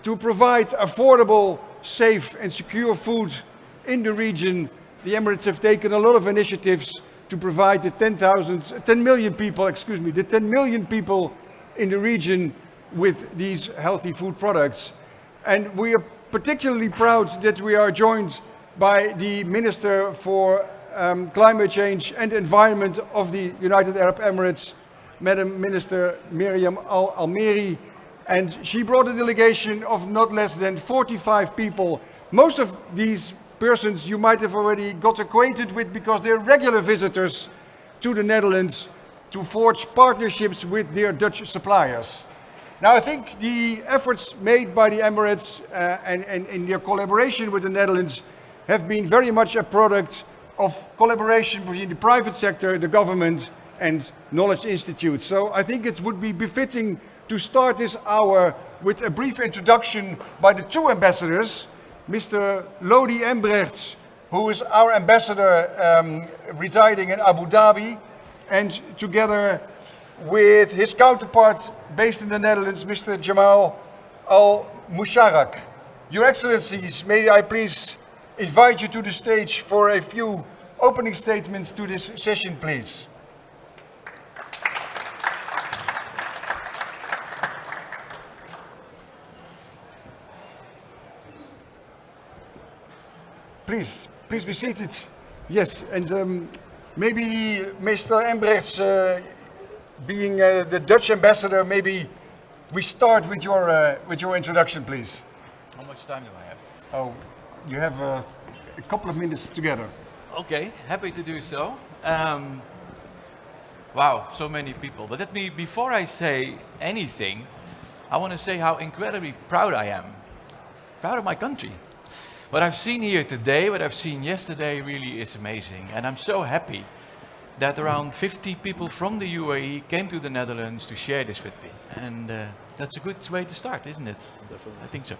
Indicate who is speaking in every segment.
Speaker 1: to provide affordable, safe and secure food in the region, the Emirates have taken a lot of initiatives to provide the 10 million people in the region with these healthy food products. And we are particularly proud that we are joined by the Minister for Climate Change and Environment of the United Arab Emirates, Madam Minister Miriam Al-Almeri, and she brought a delegation of not less than 45 people. Most of these persons you might have already got acquainted with because they're regular visitors to the Netherlands to forge partnerships with their Dutch suppliers. Now I think the efforts made by the Emirates and in their collaboration with the Netherlands have been very much a product of collaboration between the private sector, the government and knowledge institutes. So I think it would be befitting to start this hour with a brief introduction by the two ambassadors, Mr. Lodi Embrechts, who is our ambassador residing in Abu Dhabi, and together with his counterpart based in the Netherlands, Mr. Jamal Al-Musharak. Your Excellencies, may I please invite you to the stage for a few opening statements to this session, please. Please be seated. Yes, and maybe Mr. Embrechts, being the Dutch ambassador, maybe we start with your introduction, please.
Speaker 2: How much time do I have?
Speaker 1: Oh, you have a couple of minutes together.
Speaker 2: Okay, happy to do so. Wow, so many people. But let me, before I say anything, I want to say how incredibly proud I am. Proud of my country. What I've seen here today, what I've seen yesterday really is amazing. And I'm so happy that around 50 people from the UAE came to the Netherlands to share this with me. And that's a good way to start, isn't it? Definitely. I think so.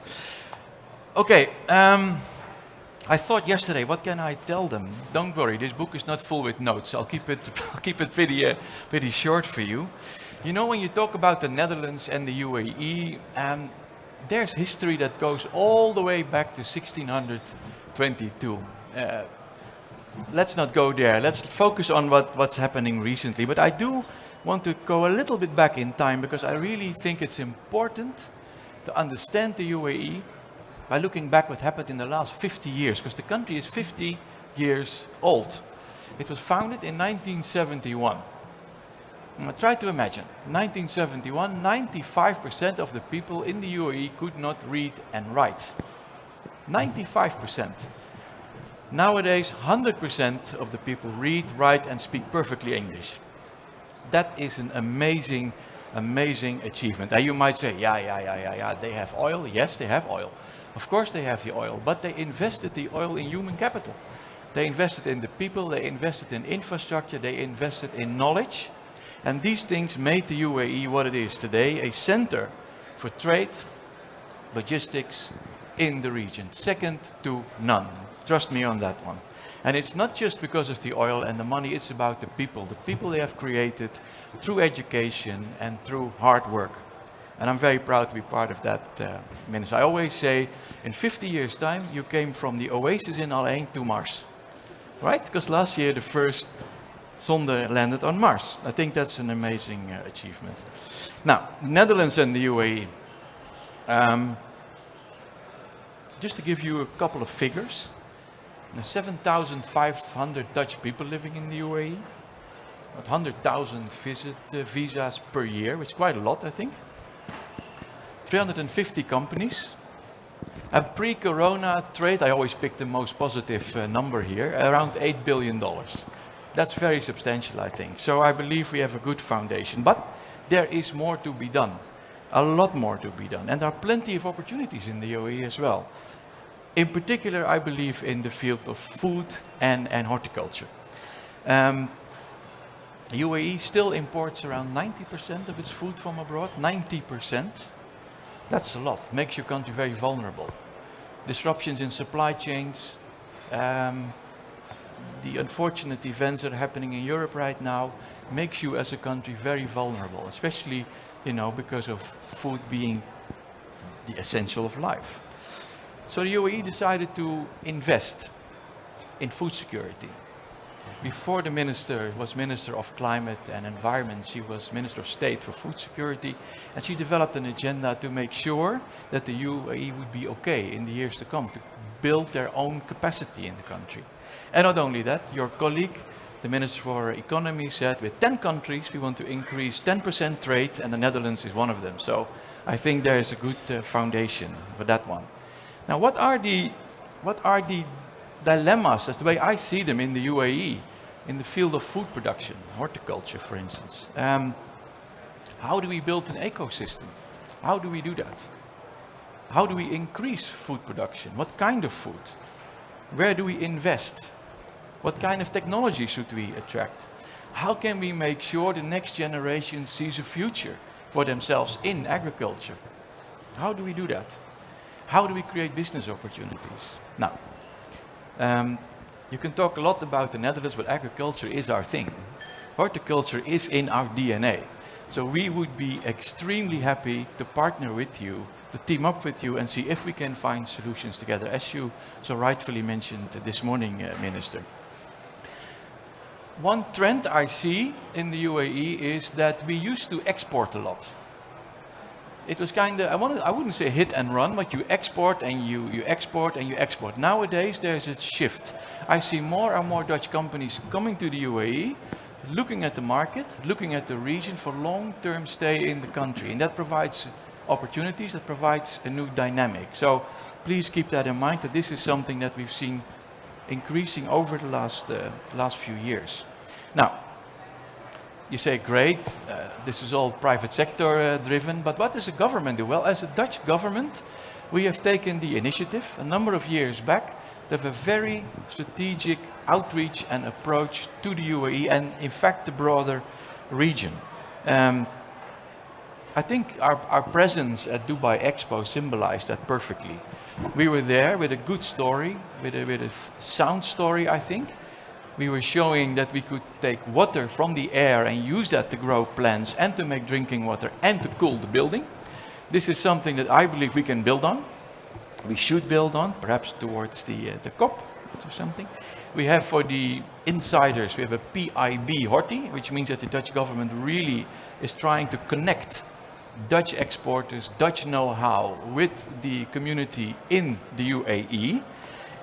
Speaker 2: Okay, I thought yesterday, what can I tell them? Don't worry, this book is not full with notes. I'll keep it pretty short for you. You know, when you talk about the Netherlands and the UAE, there's history that goes all the way back to 1622. Let's not go there. Let's focus on what's happening recently. But I do want to go a little bit back in time because I really think it's important to understand the UAE by looking back what happened in the last 50 years, because the country is 50 years old. It was founded in 1971. Now try to imagine, 1971, 95% of the people in the UAE could not read and write. 95%. Nowadays, 100% of the people read, write and speak perfectly English. That is an amazing achievement. And you might say, yeah, they have oil. Yes, they have oil. Of course they have the oil, but they invested the oil in human capital. They invested in the people, they invested in infrastructure, they invested in knowledge. And these things made the UAE what it is today, a center for trade, logistics in the region. Second to none. Trust me on that one. And it's not just because of the oil and the money, it's about the people they have created through education and through hard work. And I'm very proud to be part of that, Minister. I always say, in 50 years' time, you came from the oasis in Al Ain to Mars. Right? Because last year, the first sonde landed on Mars. I think that's an amazing achievement. Now, Netherlands and the UAE. Just to give you a couple of figures. 7,500 Dutch people living in the UAE. About 100,000 visas per year, which is quite a lot, I think. 350 companies. And pre-corona trade, I always pick the most positive number here, around $8 billion. That's very substantial, I think. So I believe we have a good foundation. But there is more to be done. A lot more to be done. And there are plenty of opportunities in the UAE as well. In particular, I believe in the field of food and horticulture. UAE still imports around 90% of its food from abroad, 90%. That's a lot, makes your country very vulnerable. Disruptions in supply chains, the unfortunate events that are happening in Europe right now makes you as a country very vulnerable, especially, because of food being the essential of life. So the UAE decided to invest in food security. Before the minister was Minister of Climate and Environment, she was Minister of State for Food Security, and she developed an agenda to make sure that the UAE would be okay in the years to come, to build their own capacity in the country. And not only that, your colleague, the Minister for Economy, said with 10 countries we want to increase 10% trade, and the Netherlands is one of them. So I think there is a good foundation for that one. Now, what are the dilemmas, that's the way I see them in the UAE, in the field of food production, horticulture, for instance? How do we build an ecosystem? How do we do that? How do we increase food production? What kind of food? Where do we invest? What kind of technology should we attract? How can we make sure the next generation sees a future for themselves in agriculture? How do we do that? How do we create business opportunities? Now, you can talk a lot about the Netherlands, but agriculture is our thing. Horticulture is in our DNA. So we would be extremely happy to partner with you, to team up with you and see if we can find solutions together, as you so rightfully mentioned this morning, Minister. One trend I see in the UAE is that we used to export a lot. It was kind of, I wouldn't say hit and run, but you export and you export and you export. Nowadays there's a shift. I see more and more Dutch companies coming to the UAE, looking at the market, looking at the region for long-term stay in the country. And that provides opportunities, that provides a new dynamic. So please keep that in mind, that this is something that we've seen increasing over the last few years. Now, you say, great, this is all private sector driven, but what does the government do? Well, as a Dutch government, we have taken the initiative a number of years back to have a very strategic outreach and approach to the UAE and in fact the broader region. I think our presence at Dubai Expo symbolized that perfectly. We were there with a good story, with a sound story, I think. We were showing that we could take water from the air and use that to grow plants and to make drinking water and to cool the building. This is something that I believe we can build on. We should build on, perhaps towards the COP or something. We have for the insiders, we have a PIB Horti, which means that the Dutch government really is trying to connect Dutch exporters, Dutch know-how with the community in the UAE.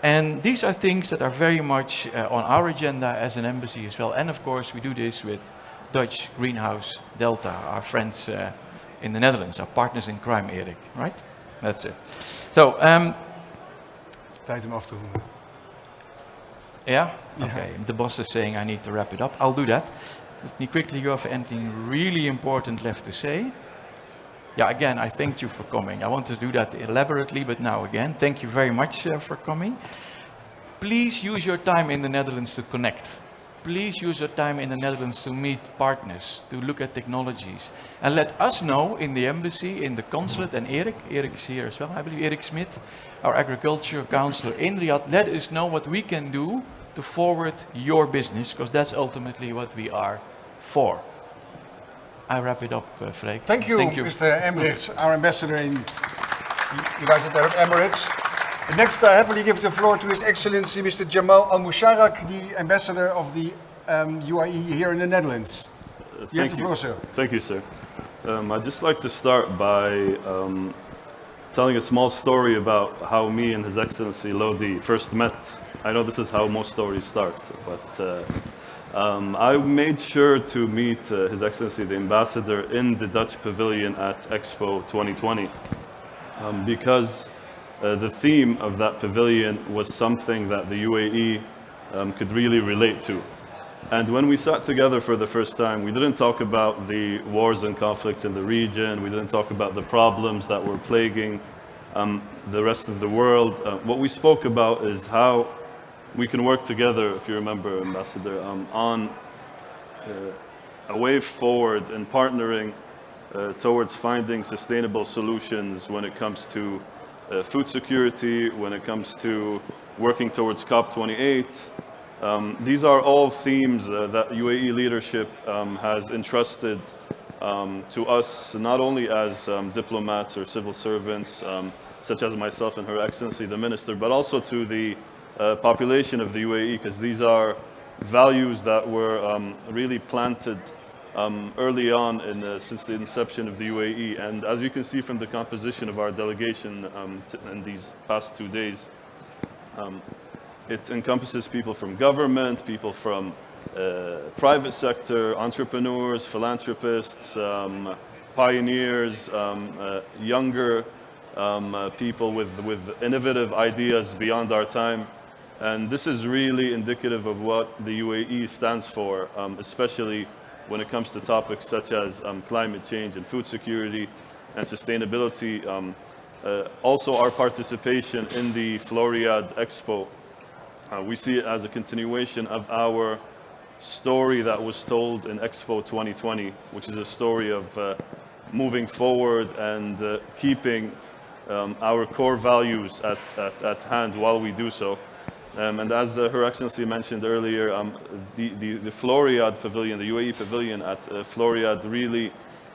Speaker 2: And these are things that are very much on our agenda as an embassy as well. And of course, we do this with Dutch Greenhouse Delta, our friends in the Netherlands, our partners in crime, Erik, right? That's it. So,
Speaker 1: tijd om af te ronden.
Speaker 2: Yeah? Okay. The boss is saying I need to wrap it up. I'll do that. Let me quickly go over anything really important left to say. Yeah, again, I thank you for coming. I want to do that elaborately, but now again, thank you very much for coming. Please use your time in the Netherlands to connect. Please use your time in the Netherlands to meet partners, to look at technologies. And let us know in the embassy, in the consulate, and Erik is here as well, I believe, Erik Smit, our agriculture counselor in Riyadh, let us know what we can do to forward your business, because that's ultimately what we are for. I wrap it up, Freek.
Speaker 1: Thank you, Mr. Embrechts, our ambassador in United Arab Emirates. Next, I happily give the floor to His Excellency Mr. Jamal Al Musharak, the ambassador of the UAE here in the Netherlands. You have the floor, sir.
Speaker 3: Thank you, sir. I'd just like to start by telling a small story about how me and His Excellency Lodi first met. I know this is how most stories start, but I made sure to meet His Excellency the Ambassador in the Dutch Pavilion at Expo 2020 because the theme of that pavilion was something that the UAE could really relate to. And when we sat together for the first time, we didn't talk about the wars and conflicts in the region, we didn't talk about the problems that were plaguing the rest of the world. What we spoke about is how we can work together, if you remember, Ambassador, on a way forward in partnering towards finding sustainable solutions when it comes to food security, when it comes to working towards COP28. These are all themes that UAE leadership has entrusted to us, not only as diplomats or civil servants, such as myself and Her Excellency the Minister, but also to the population of the UAE, because these are values that were really planted early on since the inception of the UAE. And as you can see from the composition of our delegation in these past 2 days, it encompasses people from government, people from private sector, entrepreneurs, philanthropists, pioneers, younger people with innovative ideas beyond our time. And this is really indicative of what the UAE stands for, especially when it comes to topics such as climate change and food security and sustainability. Also, our participation in the Floriad Expo, we see it as a continuation of our story that was told in Expo 2020, which is a story of moving forward and keeping our core values at hand while we do so. And as Her Excellency mentioned earlier, the Floriad Pavilion, the UAE Pavilion at Floriad really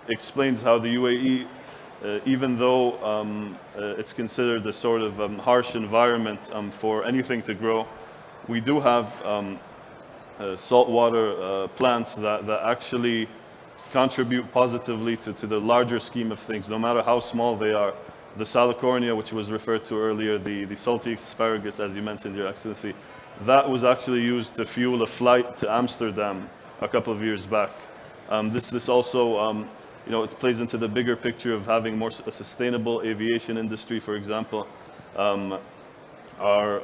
Speaker 3: explains how the UAE, even though it's considered a sort of harsh environment for anything to grow, we do have saltwater plants that actually contribute positively to the larger scheme of things, no matter how small they are. The salicornia, which was referred to earlier, the salty asparagus, as you mentioned, Your Excellency, that was actually used to fuel a flight to Amsterdam a couple of years back. This also, it plays into the bigger picture of having a sustainable aviation industry, for example. Our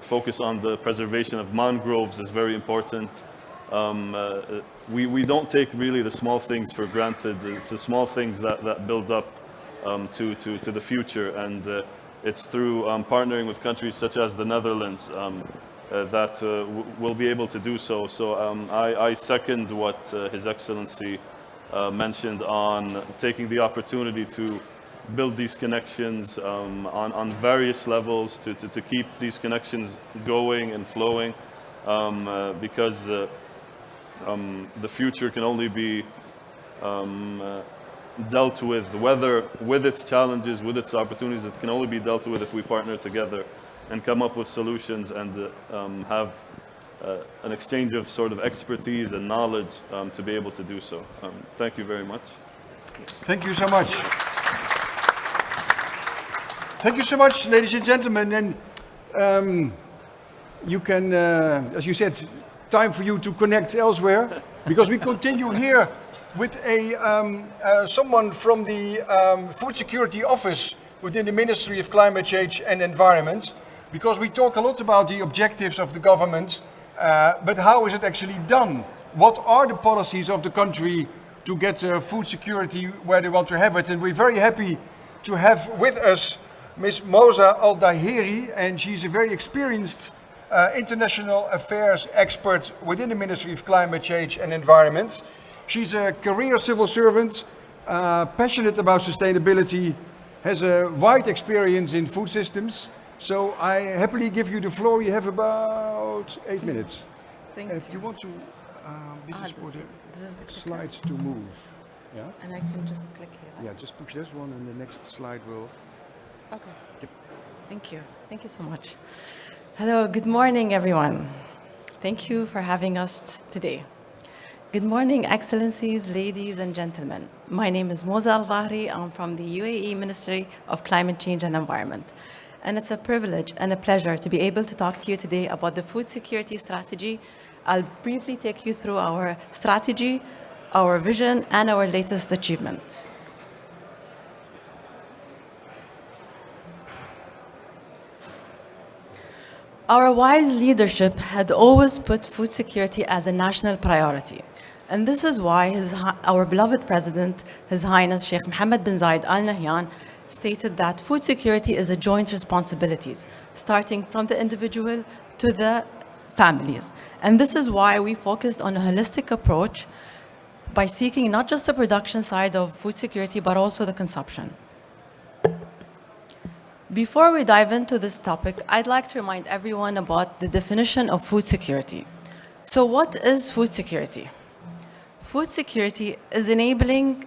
Speaker 3: focus on the preservation of mangroves is very important. We don't take really the small things for granted. It's the small things that build up to the future, and it's through partnering with countries such as the Netherlands that we'll be able to do so. So I second what His Excellency mentioned on taking the opportunity to build these connections on various levels, to keep these connections going and flowing, because the future can only be dealt with, whether with its challenges, with its opportunities, it can only be dealt with if we partner together and come up with solutions and have an exchange of sort of expertise and knowledge to be able to do so. Thank you very much.
Speaker 1: Thank you so much. Thank you so much, ladies and gentlemen. And you can, as you said, time for you to connect elsewhere, because we continue here with someone from the Food Security Office within the Ministry of Climate Change and Environment, because we talk a lot about the objectives of the government, but how is it actually done? What are the policies of the country to get food security where they want to have it? And we're very happy to have with us Ms. Moza Al-Dahiri, and she's a very experienced international affairs expert within the Ministry of Climate Change and Environment. She's a career civil servant, passionate about sustainability, has a wide experience in food systems. So I happily give you the floor. You have about 8 minutes.
Speaker 4: Thank you.
Speaker 1: If you want to, this is for the
Speaker 4: clicker.
Speaker 1: slides to move. Yeah?
Speaker 4: And I can just click here.
Speaker 1: Yeah, just push this one and the next slide will...
Speaker 4: Okay.
Speaker 1: Yep.
Speaker 4: Thank you. Thank you so much. Hello, good morning, everyone. Thank you for having us today. Good morning, Excellencies, ladies and gentlemen. My name is Moza Al-Dahiri. I'm from the UAE Ministry of Climate Change and Environment. And it's a privilege and a pleasure to be able to talk to you today about the food security strategy. I'll briefly take you through our strategy, our vision, and our latest achievement. Our wise leadership had always put food security as a national priority. And this is why our beloved President, His Highness Sheikh Mohammed bin Zayed Al Nahyan, stated that food security is a joint responsibility, starting from the individual to the families. And this is why we focused on a holistic approach by seeking not just the production side of food security, but also the consumption. Before we dive into this topic, I'd like to remind everyone about the definition of food security. So what is food security? food security is enabling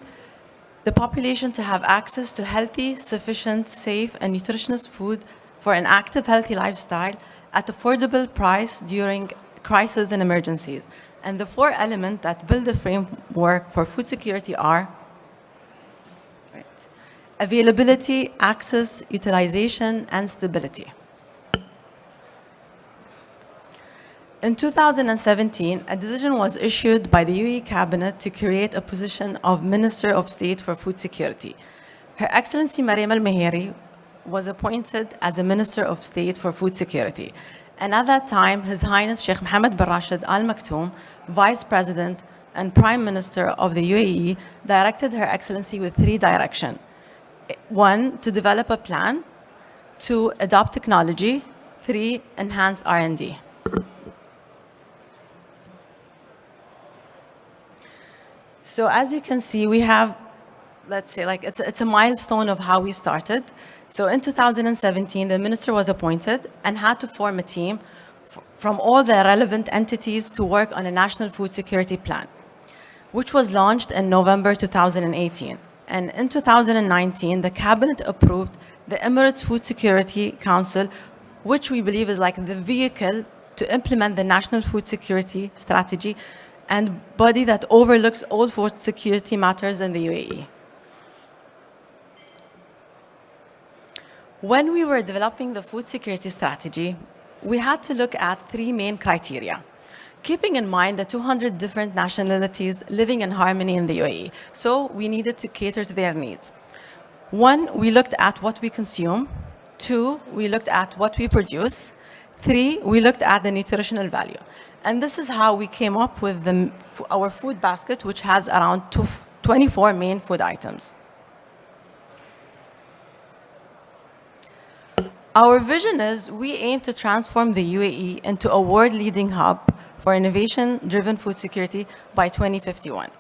Speaker 4: the population to have access to healthy, sufficient, safe, and nutritious food for an active, healthy lifestyle at affordable price during crises and emergencies. And the four elements that build the framework for food security are availability, access, utilization, and stability. In 2017, a decision was issued by the UAE cabinet to create a position of Minister of State for Food Security. Her Excellency Mariam Al-Mahiri was appointed as a Minister of State for Food Security. And at that time, His Highness Sheikh Mohammed bin Rashid Al Maktoum, Vice President and Prime Minister of the UAE, directed Her Excellency with three directions. One, to develop a plan. Two, adopt technology. Three, enhance R&D. So as you can see, we have, let's say, like it's a milestone of how we started. So in 2017, the minister was appointed and had to form a team from all the relevant entities to work on a national food security plan, which was launched in November 2018. And in 2019, the cabinet approved the Emirates Food Security Council, which we believe is like the vehicle to implement the national food security strategy and body that overlooks all food security matters in the UAE. When we were developing the food security strategy, we had to look at three main criteria, keeping in mind the 200 different nationalities living in harmony in the UAE. So we needed to cater to their needs. One, we looked at what we consume. Two, we looked at what we produce. Three, we looked at the nutritional value. And this is how we came up with our food basket, which has around 24 main food items. Our vision is we aim to transform the UAE into a world-leading hub for innovation-driven food security by 2051.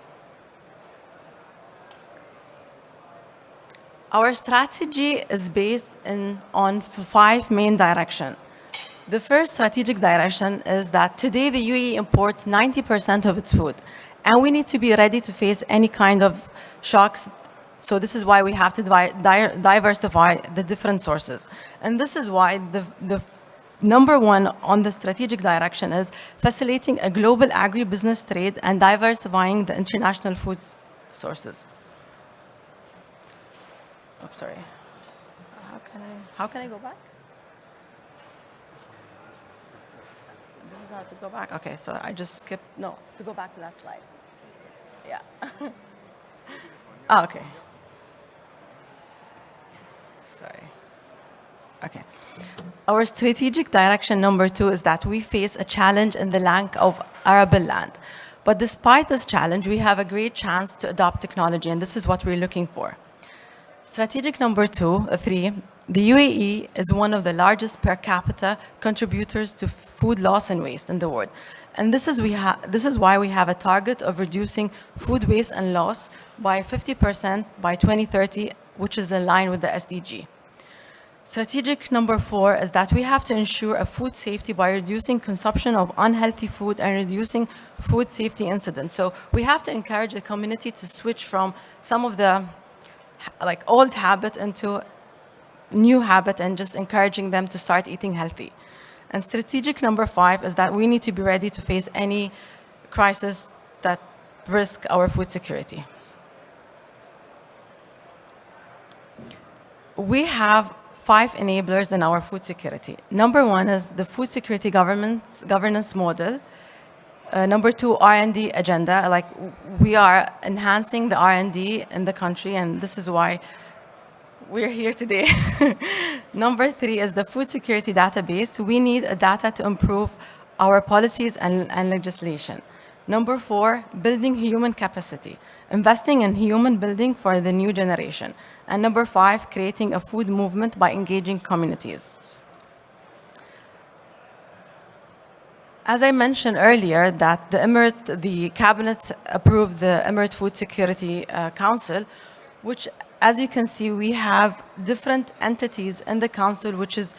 Speaker 4: Our strategy is based on five main directions. The first strategic direction is that today the UAE imports 90% of its food, and we need to be ready to face any kind of shocks. So this is why we have to diversify the different sources. And this is why the number one on the strategic direction is facilitating a global agribusiness trade and diversifying the international food sources. Oops, sorry. How can I go back? This is how to go back. Okay, so I just skipped. No, to go back to that slide. Yeah. Oh, okay. Sorry. Okay. Our strategic direction number two is that we face a challenge in the lack of arable land. But despite this challenge, we have a great chance to adopt technology, and this is what we're looking for. Strategic number three, the UAE is one of the largest per capita contributors to food loss and waste in the world. And this is why we have a target of reducing food waste and loss by 50% by 2030, which is in line with the SDG. Strategic number four is that we have to ensure a food safety by reducing consumption of unhealthy food and reducing food safety incidents. So we have to encourage the community to switch from some of the old habit into new habit and just encouraging them to start eating healthy. And strategic number five is that we need to be ready to face any crisis that risk our food security. We have 5 enablers in our food security. Number one is the food security governance model. Number two, R&D agenda. We are enhancing the R&D in the country, and this is why we're here today. Number three is the food security database. We need a data to improve our policies and legislation. Number four, building human capacity, investing in human building for the new generation. And number five, creating a food movement by engaging communities. As I mentioned earlier, that the cabinet approved the Emirate Food Security Council, which, as you can see, we have different entities in the council, which is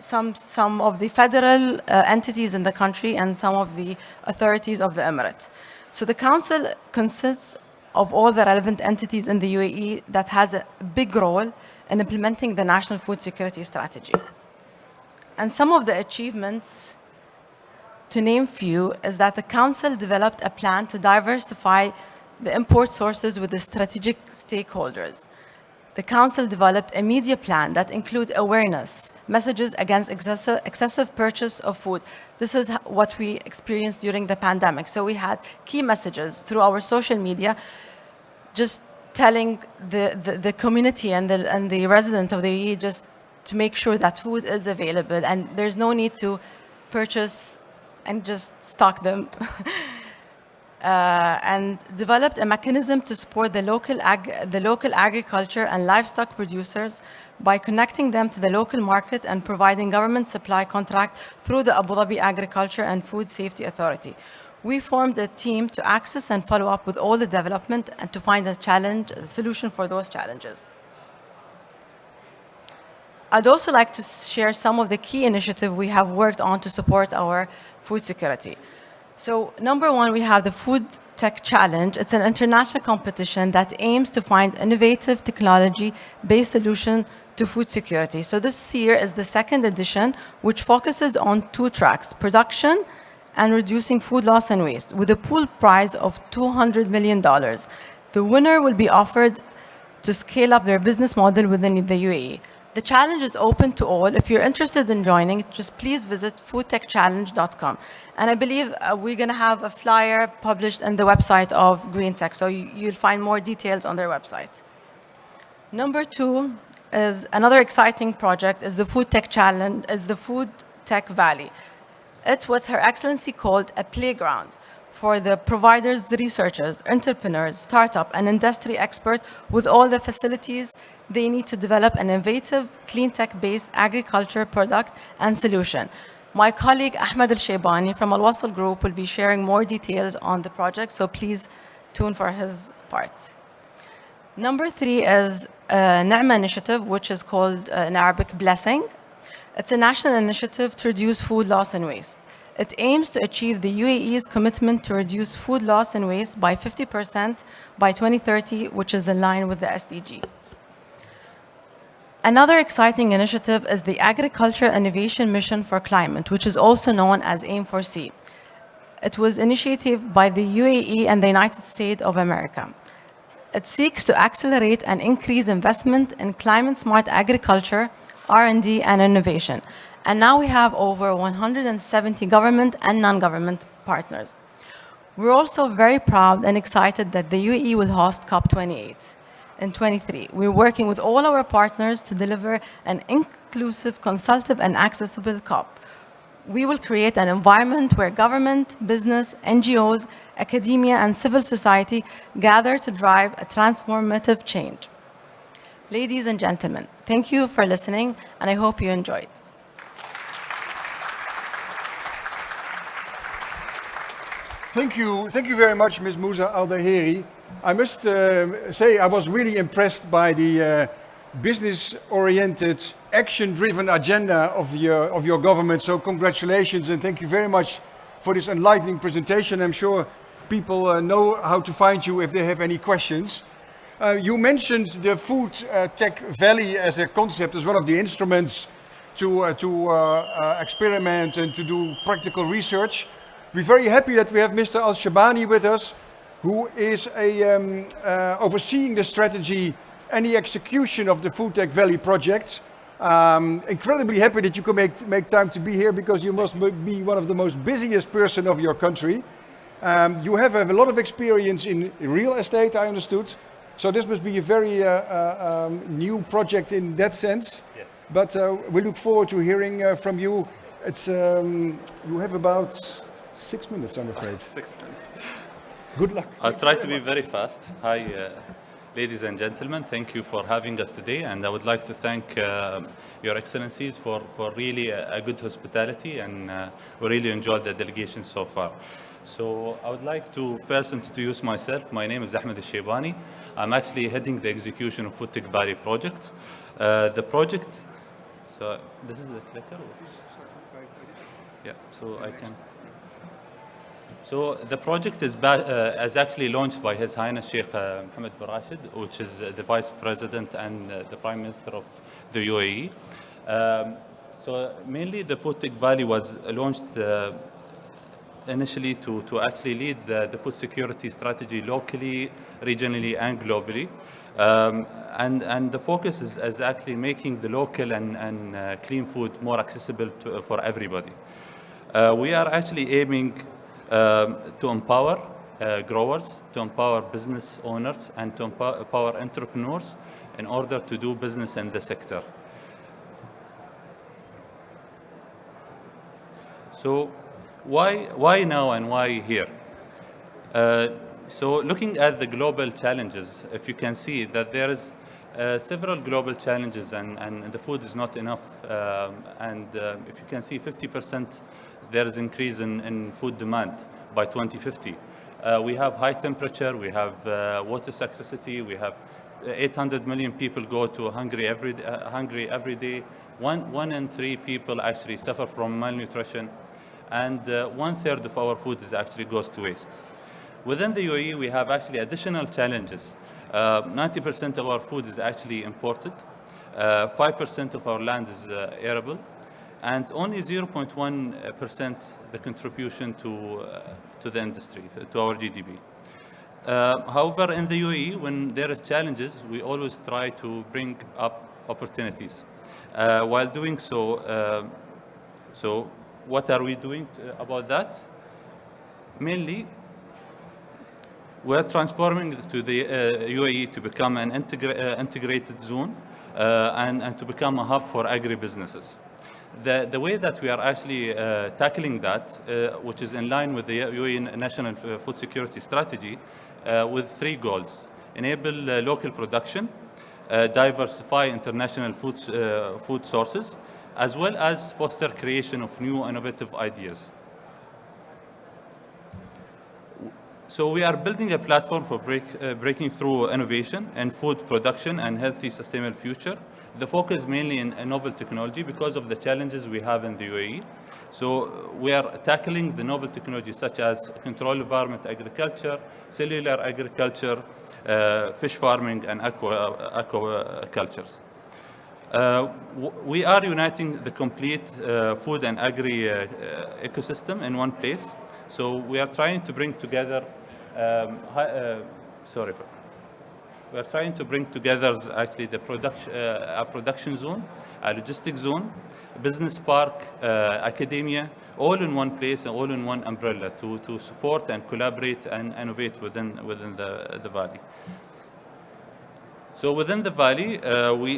Speaker 4: some of the federal entities in the country and some of the authorities of the Emirate. So the council consists of all the relevant entities in the UAE that has a big role in implementing the national food security strategy. And some of the achievements, to name few, is that the council developed a plan to diversify the import sources with the strategic stakeholders. The council developed a media plan that include awareness, messages against excessive purchase of food. This is what we experienced during the pandemic. So we had key messages through our social media, just telling the community and the resident of the UAE just to make sure that food is available and there's no need to purchase and just stock them. And developed a mechanism to support the local agriculture and livestock producers by connecting them to the local market and providing government supply contract through the Abu Dhabi Agriculture and Food Safety Authority. We formed a team to access and follow up with all the development and to find a solution for those challenges. I'd also like to share some of the key initiatives we have worked on to support our food security. So number one, we have the Food Tech Challenge. It's an international competition that aims to find innovative technology-based solution to food security. So this year is the second edition, which focuses on two tracks, production and reducing food loss and waste, with a pool prize of $200 million. The winner will be offered to scale up their business model within the UAE. The challenge is open to all. If you're interested in joining, just please visit foodtechchallenge.com. And I believe we're going to have a flyer published on the website of Green Tech, so you'll find more details on their website. Number two is another exciting project is the Food Tech Challenge, is the Food Tech Valley. It's what Her Excellency called a playground for the providers, the researchers, entrepreneurs, startup, and industry experts with all the facilities they need to develop an innovative, clean tech-based agriculture product and solution. My colleague Ahmed Al-Shaybani from Al-Wasl Group will be sharing more details on the project, so please tune for his part. Number three is Na'ma initiative, which is called in Arabic Blessing. It's a national initiative to reduce food loss and waste. It aims to achieve the UAE's commitment to reduce food loss and waste by 50% by 2030, which is in line with the SDG. Another exciting initiative is the Agriculture Innovation Mission for Climate, which is also known as AIM4C. It was initiated by the UAE and the United States of America. It seeks to accelerate and increase investment in climate-smart agriculture, R&D, and innovation. And now we have over 170 government and non-government partners. We're also very proud and excited that the UAE will host COP28 in 23. We're working with all our partners to deliver an inclusive, consultative, and accessible COP. We will create an environment where government, business, NGOs, academia, and civil society gather to drive a transformative change. Ladies and gentlemen, thank you for listening, and I hope you enjoyed.
Speaker 1: Thank you very much, Ms. Moussa Al-Daheri. I must say I was really impressed by the business-oriented, action-driven agenda of your government. So congratulations and thank you very much for this enlightening presentation. I'm sure people know how to find you if they have any questions. You mentioned the Food Tech Valley as a concept, as one of the instruments to experiment and to do practical research. We're very happy that we have Mr. Al-Shaybani with us, who is overseeing the strategy and the execution of the Food Tech Valley project. Incredibly happy that you could make time to be here, because you must be one of the most busiest person of your country. You have a lot of experience in real estate, I understood. So this must be a very new project in that sense.
Speaker 5: Yes.
Speaker 1: But we look forward to hearing from you. It's you have about 6 minutes, I'm afraid.
Speaker 5: 6 minutes.
Speaker 1: Good luck.
Speaker 5: I'll try to be very fast. Hi, ladies and gentlemen. Thank you for having us today. And I would like to thank Your Excellencies for really a good hospitality. And we really enjoyed the delegation so far. So I would like to first introduce myself. My name is Ahmed Al-Shaybani. I'm actually heading the execution of Food Tech Valley project. The project, So this is the clicker. Yeah, so I can. So the project is actually launched by His Highness Sheikh Mohammed bin Rashid, which is the Vice President and the Prime Minister of the UAE. So mainly the Food Tech Valley was launched initially to actually lead the food security strategy locally, regionally, and globally. And the focus is actually making the local and clean food more accessible for everybody. We are actually aiming to empower growers, to empower business owners, and to empower entrepreneurs in order to do business in the sector. So why now and why here? So looking at the global challenges, if you can see that there is several global challenges and the food is not enough. If you can see 50% there is increase in food demand by 2050. We have high temperature, we have water scarcity, we have 800 million people go to hungry every day. One in 3 people actually suffer from malnutrition, and 1/3 of our food actually goes to waste. Within the UAE, we have actually additional challenges. 90% of our food is actually imported. 5% of our land is arable, and only 0.1% the contribution to the industry, to our GDP. However, in the UAE, when there is challenges, we always try to bring up opportunities. While doing so, what are we doing about that? Mainly, we're transforming to the UAE to become an integrated zone and to become a hub for agribusinesses. The way that we are actually tackling that, which is in line with the UAE National Food Security Strategy, with 3 goals: enable local production, diversify international food sources, as well as foster creation of new innovative ideas. So we are building a platform for breaking through innovation in food production and healthy, sustainable future. The focus mainly in novel technology because of the challenges we have in the UAE. So we are tackling the novel technologies such as controlled environment agriculture, cellular agriculture, fish farming, and aquacultures. We are uniting the complete food and agri ecosystem in one place. So we are trying to bring together, we are trying to bring together actually the a production zone, a logistics zone, business park, academia, all in one place and all in one umbrella to support and collaborate and innovate within the valley. So within the valley,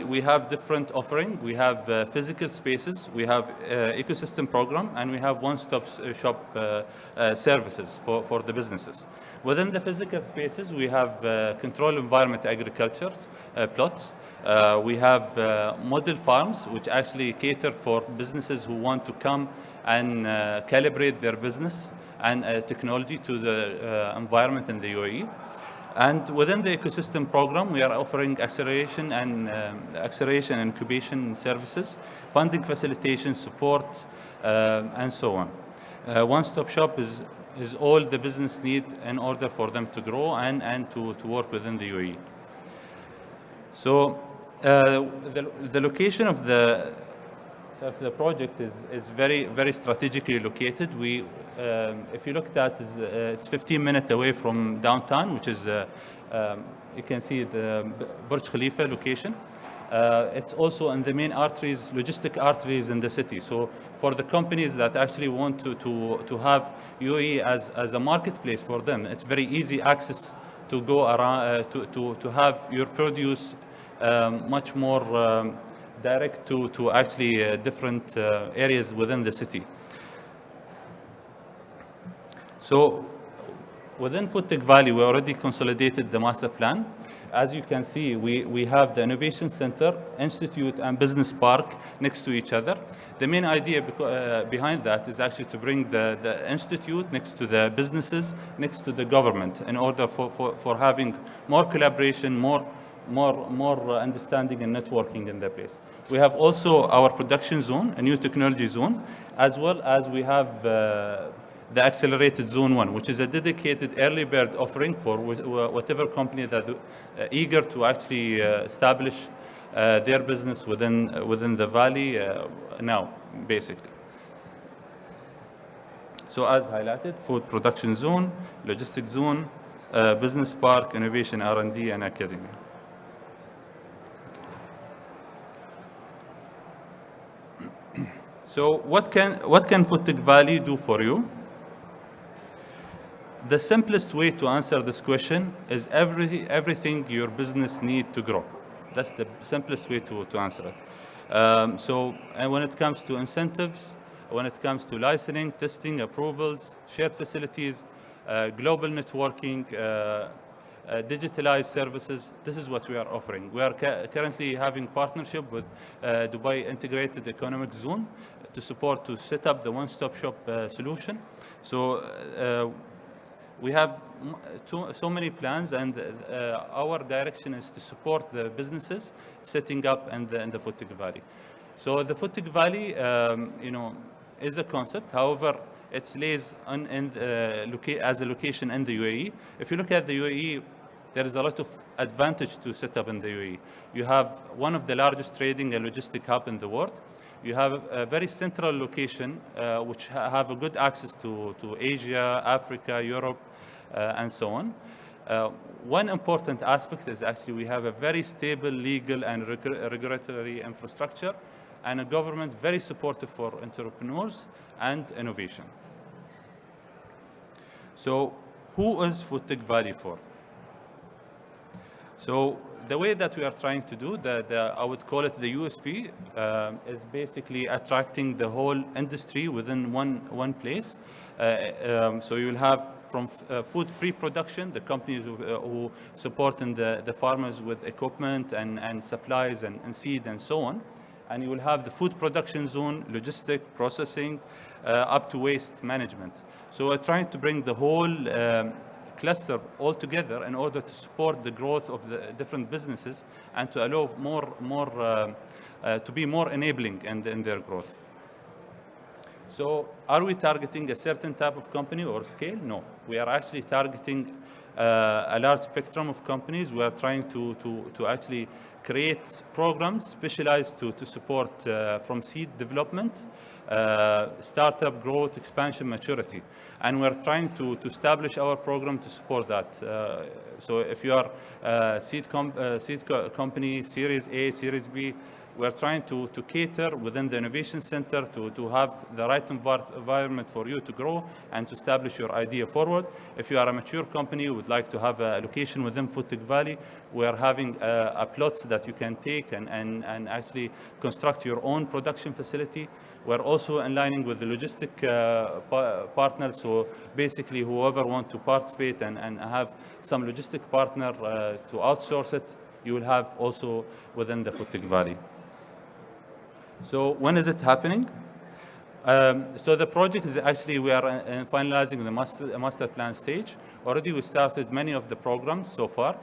Speaker 5: we have different offering. We have physical spaces, we have ecosystem program, and we have one-stop shop services for the businesses. Within the physical spaces, we have controlled environment agriculture plots. We have model farms, which actually cater for businesses who want to come and calibrate their business and technology to the environment in the UAE. And within the ecosystem program, we are offering acceleration and incubation services, funding facilitation, support, and so on. One-stop shop is all the business need in order for them to grow and to work within the UAE. So the location of the project is very strategically located. If you looked at, it's 15 minutes away from downtown, which is you can see the Burj Khalifa location. It's also in the main arteries, logistic arteries in the city. So for the companies that actually want to have UAE as a marketplace for them, it's very easy access to go around to have your produce much more direct to actually different areas within the city. So within Food Tech Valley, we already consolidated the master plan. As you can see, we have the Innovation Center, Institute, and Business Park next to each other. The main idea behind that is actually to bring the Institute next to the businesses, next to the government, in order for having more collaboration, more more understanding and networking in the place. We have also our production zone, a new technology zone, as well as we have the accelerated zone 1, which is a dedicated early bird offering for whatever company that eager to actually establish their business within the valley now, basically. So as highlighted, food production zone, logistics zone, business park, innovation, R&D, and academy. So what can FoodTech Valley do for you? The simplest way to answer this question is everything your business needs to grow. That's the simplest way to answer it. And when it comes to incentives, when it comes to licensing, testing, approvals, shared facilities, global networking, digitalized services, this is what we are offering. We are currently having partnership with Dubai Integrated Economic Zone to set up the one-stop shop solution. So we have so many plans, and our direction is to support the businesses setting up in the FoodTech Valley. So the FoodTech Valley, is a concept. However, it lays as a location in the UAE. If you look at the UAE, there is a lot of advantage to set up in the UAE. You have one of the largest trading and logistic hub in the world. You have a very central location, which have a good access to Asia, Africa, Europe, and so on. One important aspect is actually we have a very stable legal and regulatory infrastructure, and a government very supportive for entrepreneurs and innovation. So who is FoodTech Valley for? So the way that we are trying to do, I would call it the USP, is basically attracting the whole industry within one place. So you'll have from food pre-production, the companies who support the farmers with equipment and supplies and seed and so on. And you will have the food production zone, logistic, processing, up to waste management. So we're trying to bring the whole cluster all together in order to support the growth of the different businesses and to allow to be more enabling in their growth. So are we targeting a certain type of company or scale? No, we are actually targeting a large spectrum of companies. We are trying to actually create programs specialized to support from seed development, startup growth, expansion, maturity. And we're trying to establish our program to support that. So if you are seed company, Series A, Series B, we're trying to cater within the Innovation Center to have the right environment for you to grow and to establish your idea forward. If you are a mature company who would like to have a location within FoodTech Valley, we are having plots that you can take and actually construct your own production facility. We're also aligning with the logistic partners, so basically whoever want to participate and have some logistic partner to outsource it, you will have also within the FoodTech Valley. So when is it happening? So the project is actually, we are finalizing the master plan stage. Already we started many of the programs so far.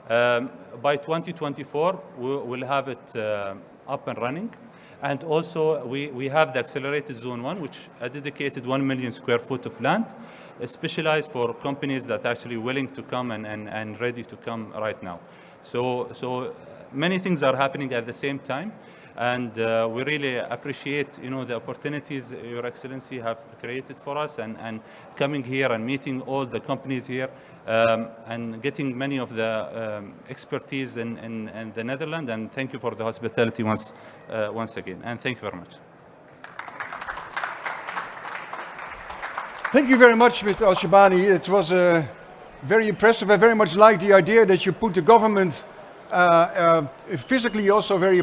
Speaker 5: By 2024, we'll have it up and running. And also we have the accelerated zone 1, which a dedicated 1 million square foot of land, specialized for companies that are actually willing to come and ready to come right now. So many things are happening at the same time. And we really appreciate, the opportunities Your Excellency have created for us, and coming here and meeting all the companies here, and getting many of the expertise in the Netherlands. And thank you for the hospitality once again. And thank you very much.
Speaker 1: Thank you very much, Mr. Al-Shabani. It was very impressive. I very much like the idea that you put the government physically also very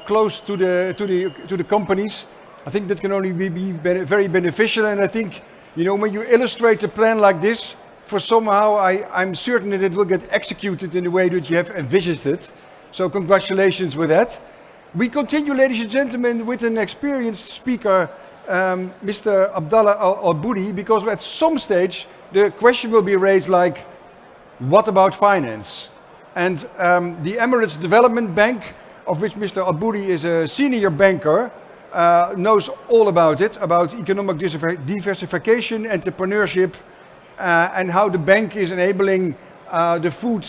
Speaker 1: close to the companies. I think that can only be very beneficial, and I think when you illustrate a plan like this, for somehow I'm certain that it will get executed in the way that you have envisaged it. So congratulations with that. We continue, ladies and gentlemen, with an experienced speaker, Mr. Abdallah Al-Boudi, because at some stage the question will be raised like, what about finance? And the Emirates Development Bank, of which Mr. Aboudi is a senior banker, knows all about it, about economic diversification, entrepreneurship, and how the bank is enabling the food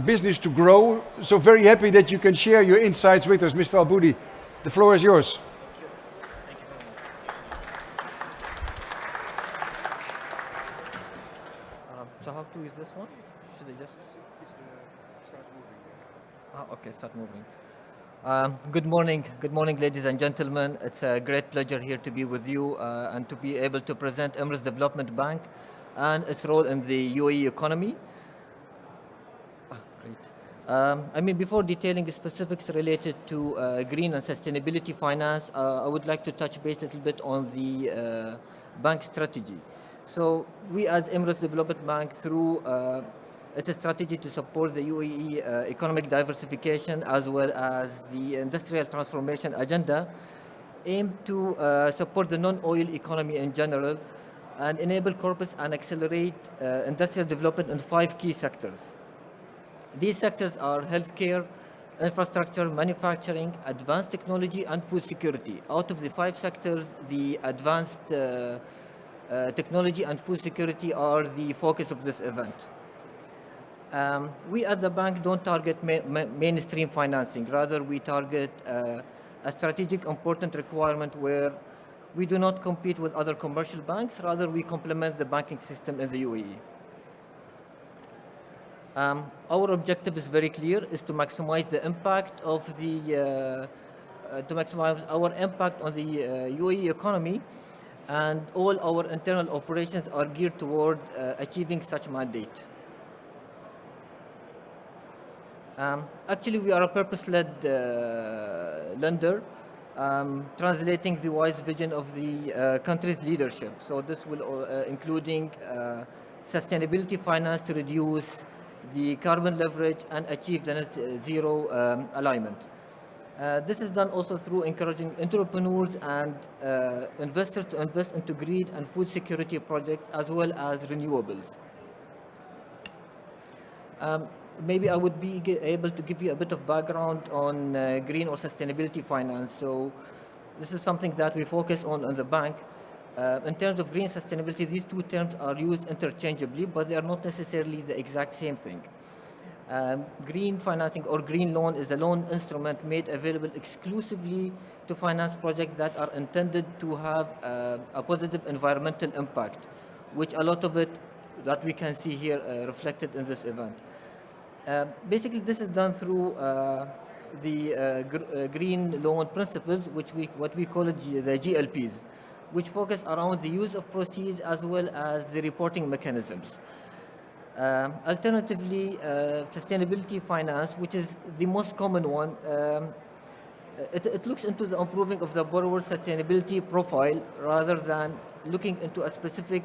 Speaker 1: business to grow. So very happy that you can share your insights with us, Mr. Aboudi. The floor is yours.
Speaker 6: So how to use this one? Should I just? Okay, start moving. Good morning, ladies and gentlemen. It's a great pleasure here to be with you and to be able to present Emirates Development Bank and its role in the UAE economy. Great. Before detailing the specifics related to green and sustainability finance, I would like to touch base a little bit on the bank strategy. So we as Emirates Development Bank, through it's a strategy to support the UAE economic diversification as well as the industrial transformation agenda, aim to support the non-oil economy in general and enable corporates and accelerate industrial development in 5 key sectors. These sectors are healthcare, infrastructure, manufacturing, advanced technology, and food security. Out of the 5 sectors, the advanced technology and food security are the focus of this event. We at the bank don't target mainstream financing. Rather, we target a strategic important requirement where we do not compete with other commercial banks. Rather, we complement the banking system in the UAE. Our objective is very clear, is to maximize the impact of the, to maximize our impact on the UAE economy, and all our internal operations are geared toward achieving such mandate. Actually, we are a purpose-led lender, translating the wise vision of the country's leadership. So this will including sustainability finance to reduce the carbon leverage and achieve the net zero alignment. This is done also through encouraging entrepreneurs and investors to invest into green and food security projects as well as renewables. Maybe I would be able to give you a bit of background on green or sustainability finance. So this is something that we focus on in the bank. In terms of green sustainability, these 2 terms are used interchangeably, but they are not necessarily the exact same thing. Green financing or green loan is a loan instrument made available exclusively to finance projects that are intended to have a positive environmental impact, which a lot of it that we can see here reflected in this event. Basically, this is done through the green loan principles, what we call it the GLPs, which focus around the use of proceeds as well as the reporting mechanisms. Alternatively, sustainability finance, which is the most common one, it looks into the improving of the borrower's sustainability profile rather than looking into a specific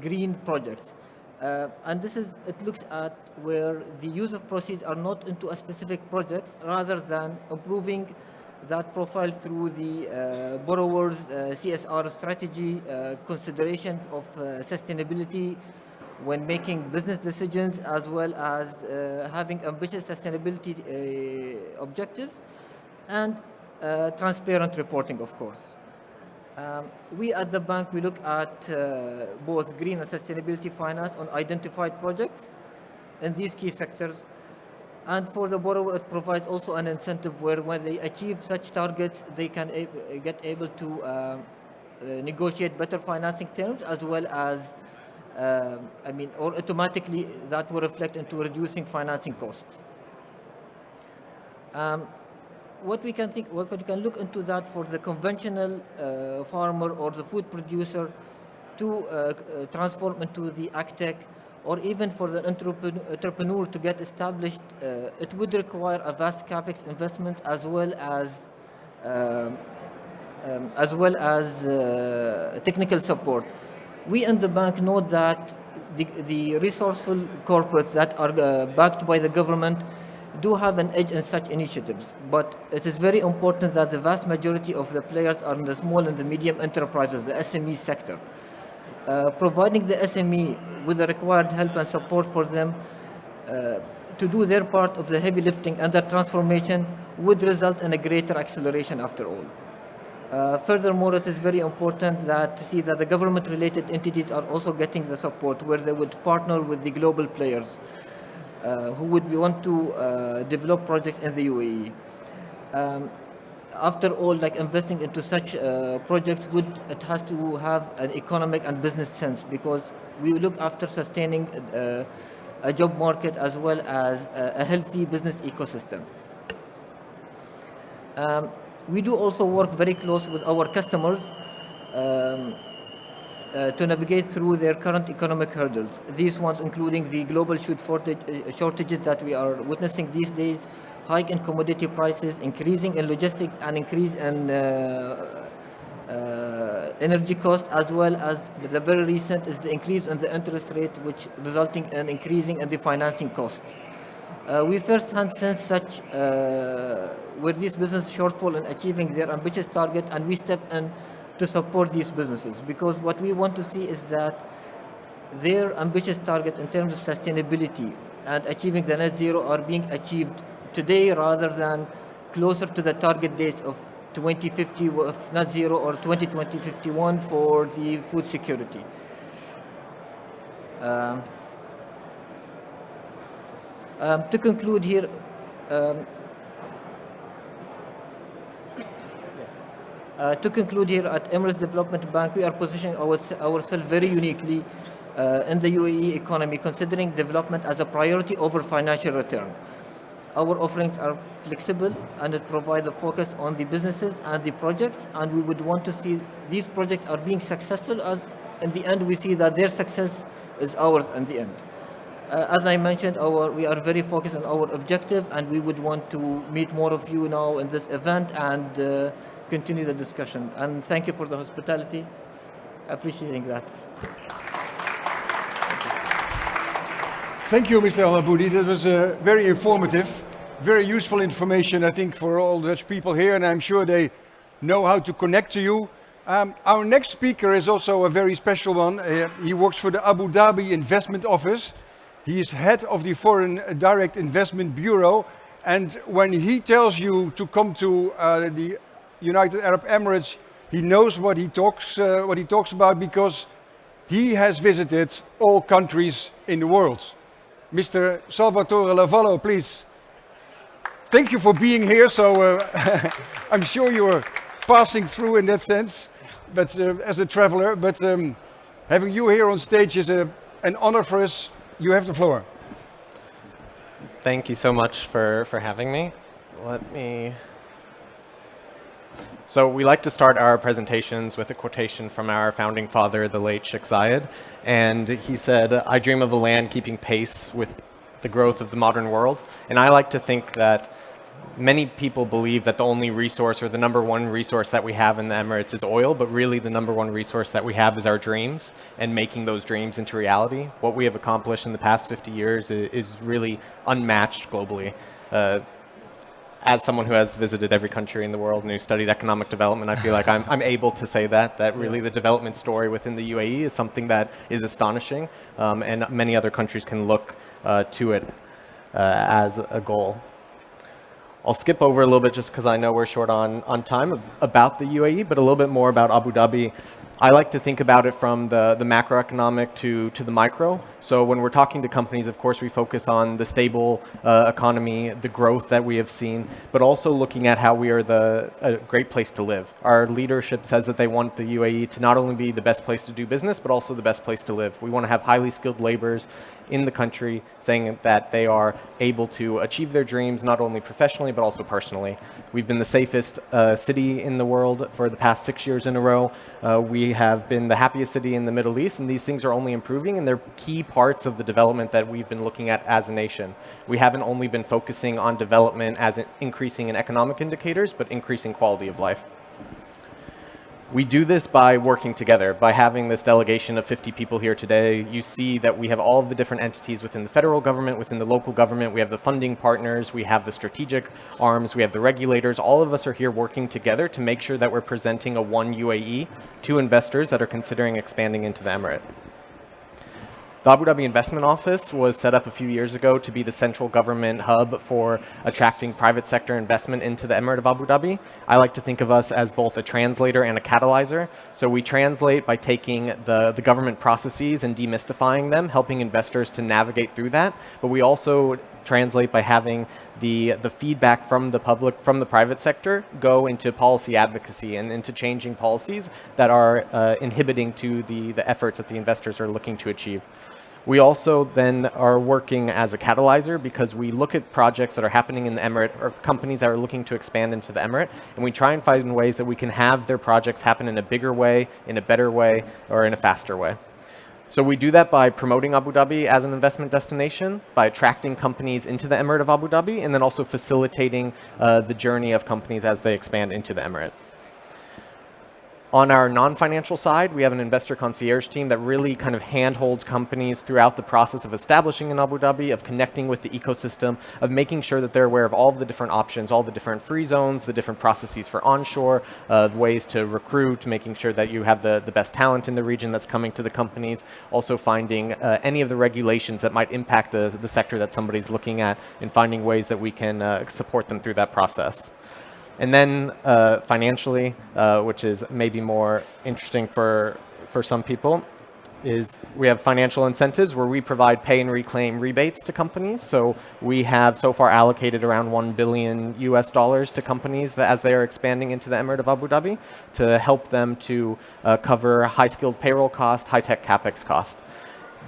Speaker 6: green project. And it looks at where the use of proceeds are not into a specific project rather than improving that profile through the borrower's CSR strategy, consideration of sustainability when making business decisions, as well as having ambitious sustainability objectives, and transparent reporting, of course. We at the bank, we look at both green and sustainability finance on identified projects in these key sectors. And for the borrower, it provides also an incentive where when they achieve such targets, they can get able to negotiate better financing terms, as well as, or automatically that will reflect into reducing financing costs. What we can look into that for the conventional farmer or the food producer to transform into the agtech, or even for the entrepreneur to get established, it would require a vast capex investment as well as technical support. We in the bank know that the resourceful corporates that are backed by the government do have an edge in such initiatives, but it is very important that the vast majority of the players are in the small and the medium enterprises, the SME sector. Providing the SME with the required help and support for them to do their part of the heavy lifting and the transformation would result in a greater acceleration after all. Furthermore, it is very important to see that the government-related entities are also getting the support where they would partner with the global players who would want to develop projects in the UAE. After all, like investing into such projects it has to have an economic and business sense, because we look after sustaining a job market as well as a healthy business ecosystem. We do also work very close with our customers to navigate through their current economic hurdles. These ones including the global shortages that we are witnessing these days, hike in commodity prices, increasing in logistics, and increase in energy costs, as well as the very recent is the increase in the interest rate, which resulting in increasing in the financing cost. We first-hand sense such where these businesses shortfall in achieving their ambitious target, and we step in to support these businesses, because what we want to see is that their ambitious target in terms of sustainability and achieving the net zero are being achieved today rather than closer to the target date of 2050 of net zero or 2051 for the food security. To conclude here, at Emirates Development Bank, we are positioning ourselves very uniquely in the UAE economy, considering development as a priority over financial return. Our offerings are flexible and it provides a focus on the businesses and the projects, and we would want to see these projects are being successful, as in the end we see that their success is ours in the end. As I mentioned, we are very focused on our objective, and we would want to meet more of you now in this event and continue the discussion. And thank you for the hospitality. Appreciating that.
Speaker 1: Thank you, Mr. Al-Aboudi. That was very informative, very useful information, I think, for all Dutch people here, and I'm sure they know how to connect to you. Our next speaker is also a very special one. He works for the Abu Dhabi Investment Office. He is head of the Foreign Direct Investment Bureau, and when he tells you to come to the United Arab Emirates, he knows what he talks about, because he has visited all countries in the world. Mr. Salvatore Lavallo, please. Thank you for being here. So I'm sure you are passing through in that sense, but as a traveler. But having you here on stage is an honor for us. You have the floor.
Speaker 7: Thank you so much for having me. So we like to start our presentations with a quotation from our founding father, the late Sheikh Zayed. And he said, "I dream of a land keeping pace with the growth of the modern world." And I like to think that many people believe that the only resource, or the number one resource that we have in the Emirates, is oil, but really the number one resource that we have is our dreams and making those dreams into reality. What we have accomplished in the past 50 years is really unmatched globally. As someone who has visited every country in the world and who studied economic development, I feel like I'm able to say that really the development story within the UAE is something that is astonishing, and many other countries can look to it as a goal. I'll skip over a little bit just because I know we're short on time about the UAE, but a little bit more about Abu Dhabi. I like to think about it from the macroeconomic to the micro. So when we're talking to companies, of course, we focus on the stable economy, the growth that we have seen, but also looking at how we are a great place to live. Our leadership says that they want the UAE to not only be the best place to do business, but also the best place to live. We want to have highly skilled laborers in the country, saying that they are able to achieve their dreams, not only professionally, but also personally. We've been the safest city in the world for the past 6 years in a row. We have been the happiest city in the Middle East, and these things are only improving, and they're key parts of the development that we've been looking at as a nation. We haven't only been focusing on development as increasing in economic indicators, but increasing quality of life. We do this by working together, by having this delegation of 50 people here today. You see that we have all of the different entities within the federal government, within the local government. We have the funding partners, we have the strategic arms, we have the regulators. All of us are here working together to make sure that we're presenting a one UAE to investors that are considering expanding into the Emirate. The Abu Dhabi Investment Office was set up a few years ago to be the central government hub for attracting private sector investment into the Emirate of Abu Dhabi. I like to think of us as both a translator and a catalyzer. So we translate by taking the government processes and demystifying them, helping investors to navigate through that. But we also translate by having the feedback from the public, from the private sector, go into policy advocacy and into changing policies that are inhibiting to the efforts that the investors are looking to achieve. We also then are working as a catalyzer because we look at projects that are happening in the Emirate or companies that are looking to expand into the Emirate, and we try and find ways that we can have their projects happen in a bigger way, in a better way, or in a faster way. So we do that by promoting Abu Dhabi as an investment destination, by attracting companies into the Emirate of Abu Dhabi, and then also facilitating the journey of companies as they expand into the Emirate. On our non-financial side, we have an investor concierge team that really kind of handholds companies throughout the process of establishing in Abu Dhabi, of connecting with the ecosystem, of making sure that they're aware of all of the different options, all the different free zones, the different processes for onshore, ways to recruit, making sure that you have the best talent in the region that's coming to the companies, also finding any of the regulations that might impact the sector that somebody's looking at, and finding ways that we can support them through that process. And then financially, which is maybe more interesting for some people, is we have financial incentives where we provide pay and reclaim rebates to companies. So we have so far allocated around $1 billion to companies that, as they are expanding into the Emirate of Abu Dhabi, to help them to cover high-skilled payroll cost, high-tech capex cost.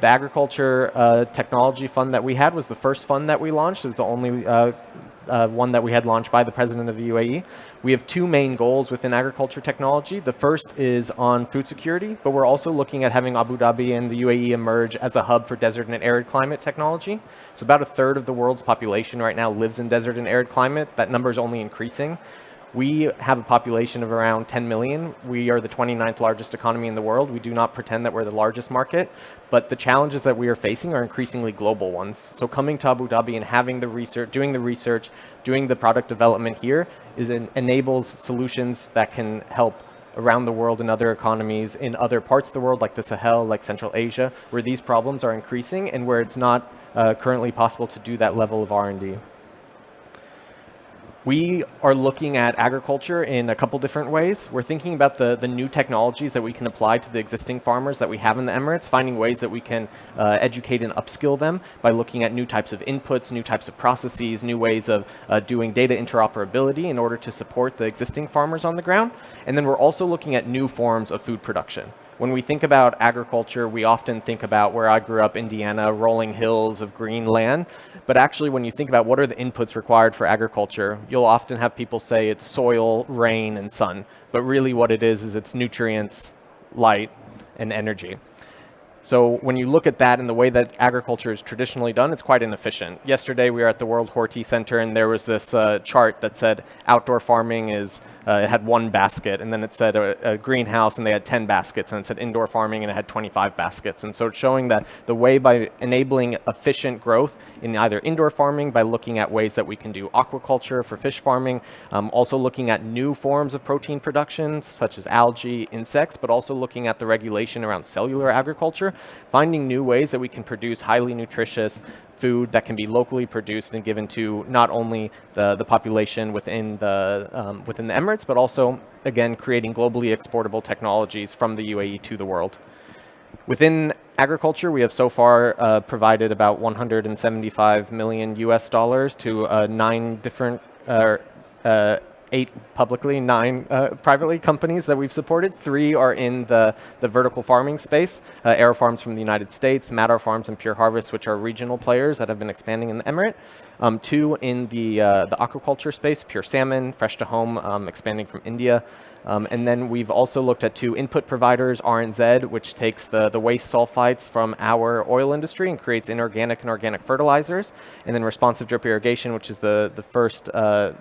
Speaker 7: The agriculture technology fund that we had was the first fund that we launched. It was the only one that we had launched by the president of the UAE. We have two main goals within agriculture technology. The first is on food security, but we're also looking at having Abu Dhabi and the UAE emerge as a hub for desert and arid climate technology. So about a third of the world's population right now lives in desert and arid climate. That number is only increasing. We have a population of around 10 million. We are the 29th largest economy in the world. We do not pretend that we're the largest market, but the challenges that we are facing are increasingly global ones. So coming to Abu Dhabi and having the research, doing the product development here enables solutions that can help around the world in other economies, in other parts of the world like the Sahel, like Central Asia, where these problems are increasing and where it's not currently possible to do that level of R&D. We are looking at agriculture in a couple different ways. We're thinking about the new technologies that we can apply to the existing farmers that we have in the Emirates, finding ways that we can educate and upskill them by looking at new types of inputs, new types of processes, new ways of doing data interoperability in order to support the existing farmers on the ground. And then we're also looking at new forms of food production. When we think about agriculture, we often think about where I grew up, Indiana, rolling hills of green land. But actually, when you think about what are the inputs required for agriculture, you'll often have people say it's soil, rain, and sun. But really what it is it's nutrients, light, and energy. So when you look at that and the way that agriculture is traditionally done, it's quite inefficient. Yesterday, we were at the World Horti Center, and there was this chart that said outdoor farming is, it had one basket, and then it said a greenhouse, and they had 10 baskets, and it said indoor farming, and it had 25 baskets. And so it's showing that the way by enabling efficient growth in either indoor farming, by looking at ways that we can do aquaculture for fish farming, also looking at new forms of protein production, such as algae, insects, but also looking at the regulation around cellular agriculture, finding new ways that we can produce highly nutritious food that can be locally produced and given to not only the population within the Emirates, but also, again, creating globally exportable technologies from the UAE to the world. Within agriculture, we have so far provided about 175 million US dollars to 8 publicly, 9 privately companies that we've supported. 3 are in the vertical farming space, Aero Farms from the United States, Madar Farms and Pure Harvest, which are regional players that have been expanding in the Emirate. 2 in the aquaculture space, Pure Salmon, Fresh to Home, expanding from India. And then we've also looked at 2 input providers, R&Z, which takes the waste sulfites from our oil industry and creates inorganic and organic fertilizers. And then Responsive Drip Irrigation, which is the first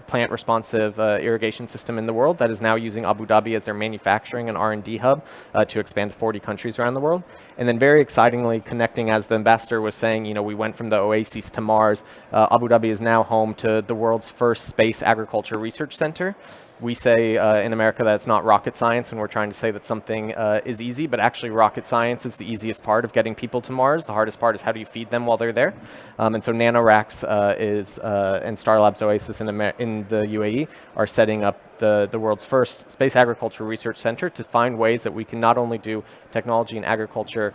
Speaker 7: plant responsive irrigation system in the world that is now using Abu Dhabi as their manufacturing and R&D hub to expand to 40 countries around the world. And then very excitingly, connecting, as the ambassador was saying, we went from the oasis to Mars. Abu Dhabi is now home to the world's first space agriculture research center. we say in America that it's not rocket science when we're trying to say that something is easy, but actually rocket science is the easiest part of getting people to Mars. The hardest part is how do you feed them while they're there. And so NanoRacks and Starlabs Oasis in the UAE are setting up the world's first space agriculture research center to find ways that we can not only do technology and agriculture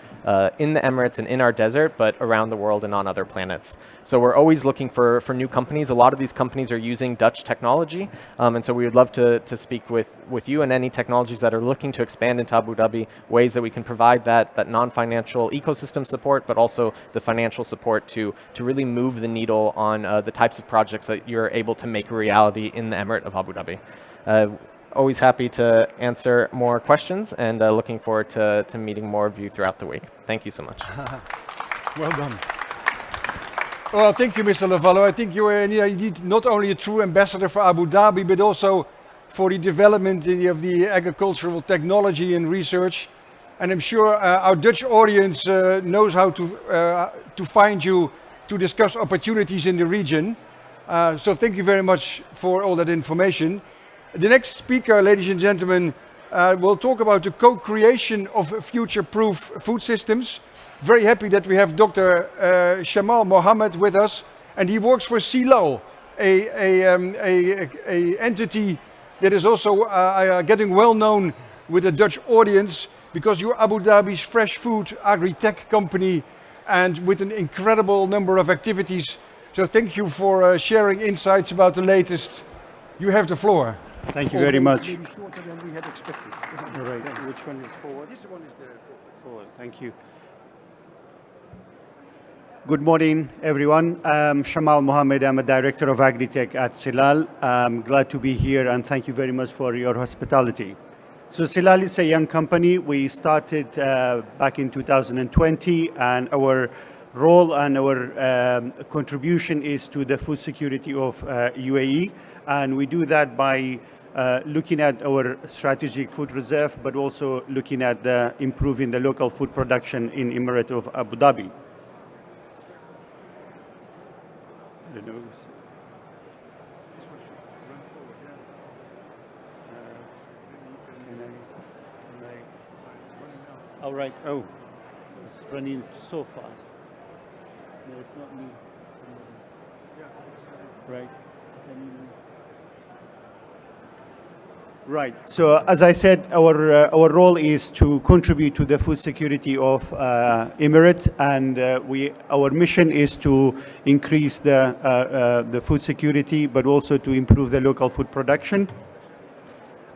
Speaker 7: in the Emirates and in our desert, but around the world and on other planets. So we're always looking for new companies. A lot of these companies are using Dutch technology, and so we would love to speak with you and any technologies that are looking to expand into Abu Dhabi, ways that we can provide that non-financial ecosystem support, but also the financial support to really move the needle on the types of projects that you're able to make a reality in the Emirate of Abu Dhabi. Always happy to answer more questions, and looking forward to meeting more of you throughout the week. Thank you so much.
Speaker 1: Well done. Well, thank you, Mr. Lavallo. I think you are indeed not only a true ambassador for Abu Dhabi, but also for the development of the agricultural technology and research. And I'm sure our Dutch audience knows how to find you to discuss opportunities in the region. So thank you very much for all that information. The next speaker, ladies and gentlemen, will talk about the co-creation of future-proof food systems. Very happy that we have Dr. Shamal Mohammed with us, and he works for Silal, a entity that is also getting well known with the Dutch audience, because you're Abu Dhabi's fresh food agri-tech company, and with an incredible number of activities. So thank you for sharing insights about the latest. You have the floor.
Speaker 8: Thank you very much.
Speaker 1: Maybe shorter than we had expected.
Speaker 8: All right. Which one is forward?
Speaker 1: This one is the
Speaker 8: Forward. Thank you. Good morning, everyone. I'm Shamal Mohammed. I'm a director of Agritech at Silal. I'm glad to be here, and thank you very much for your hospitality. So Silal is a young company. We started back in 2020, and our role and our contribution is to the food security of UAE. And we do that by looking at our strategic food reserve, but also looking at improving the local food production in Emirate of Abu Dhabi. I don't know.
Speaker 1: This one should run forward, yeah.
Speaker 8: All right. Oh, it's running so fast. No, it's not me. Right. Right. So as I said, our role is to contribute to the food security of Emirate, and our mission is to increase the food security, but also to improve the local food production.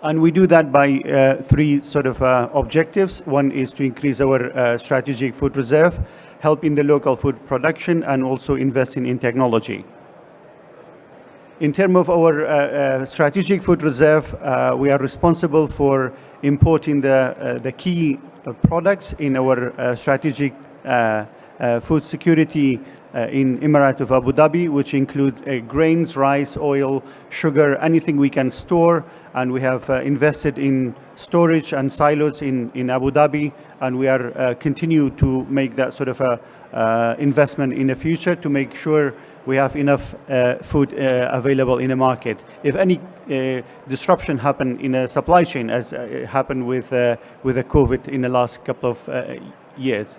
Speaker 8: And we do that by three sort of objectives. One is to increase our strategic food reserve, helping the local food production, and also investing in technology. In terms of our strategic food reserve, we are responsible for importing the key products in our strategic food security in Emirate of Abu Dhabi, which include grains, rice, oil, sugar, anything we can store. And we have invested in storage and silos in Abu Dhabi, and we are continue to make that sort of investment in the future to make sure we have enough food available in the market. If any disruption happen in a supply chain, as happened with the COVID in the last couple of years.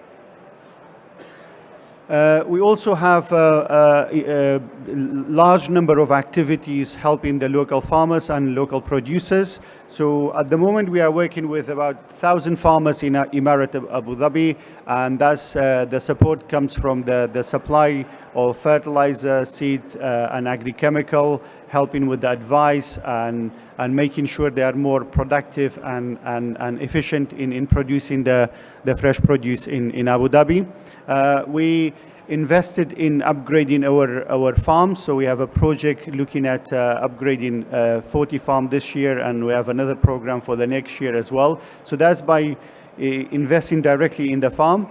Speaker 8: We also have a large number of activities helping the local farmers and local producers. So at the moment we are working with about 1,000 farmers in Emirate of Abu Dhabi, and that's the support comes from the supply of fertilizer, seed and agri-chemical, helping with the advice and making sure they are more productive and efficient in producing the fresh produce in Abu Dhabi. We invested in upgrading our farms, so we have a project looking at upgrading 40 farms this year, and we have another program for the next year as well. So that's by investing directly in the farm.